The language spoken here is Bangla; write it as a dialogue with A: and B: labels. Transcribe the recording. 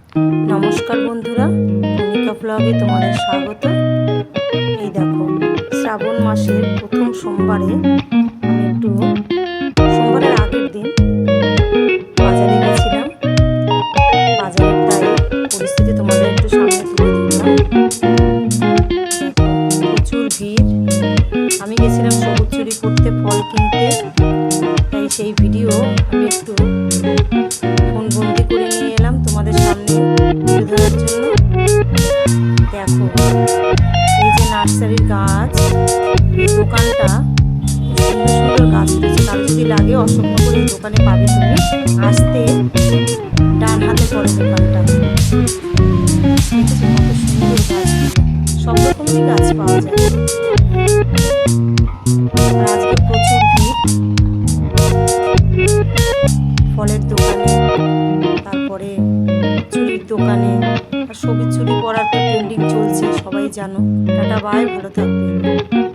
A: নমস্কার বন্ধুরা, ভূমিকা ব্লগে তোমাদের স্বাগত। এই দেখো, শ্রাবণ মাসের প্রথম সোমবারে আমি একটু সোমবারের আগের দিন বাজারে গেছিলাম। বাজারের তাই পরিস্থিতি তোমাদের একটু সামনে তুলে দিলাম। প্রচুর ভিড়। আমি গেছিলাম সবুজ চুরি করতে, ফল কিনতে, তাই সেই ভিডিও আমি একটু ফোন বন্দি করে নিয়ে এলাম তোমাদের সামনে তুলে ধরার জন্য। দেখো, এই যে নার্সারির গাছ, এই দোকানটা সুন্দর সুন্দর গাছ রয়েছে। কারো যদি লাগে অসম্ভব করে এই দোকানে পাবে, তুমি আসতে ডান হাতে পড়ে দোকানটা। দেখেছো কত সুন্দর গাছ, সব রকমেরই গাছ পাওয়া যায়। আর আজকে প্রচুর ভিড় ফলের দোকানে, তারপরে চুড়ির দোকানে। আর সবুজ চুড়ি পরার তো ট্রেন্ডিং চলছে, সবাই জানো। টাটা বাই, ভালো থাকবে।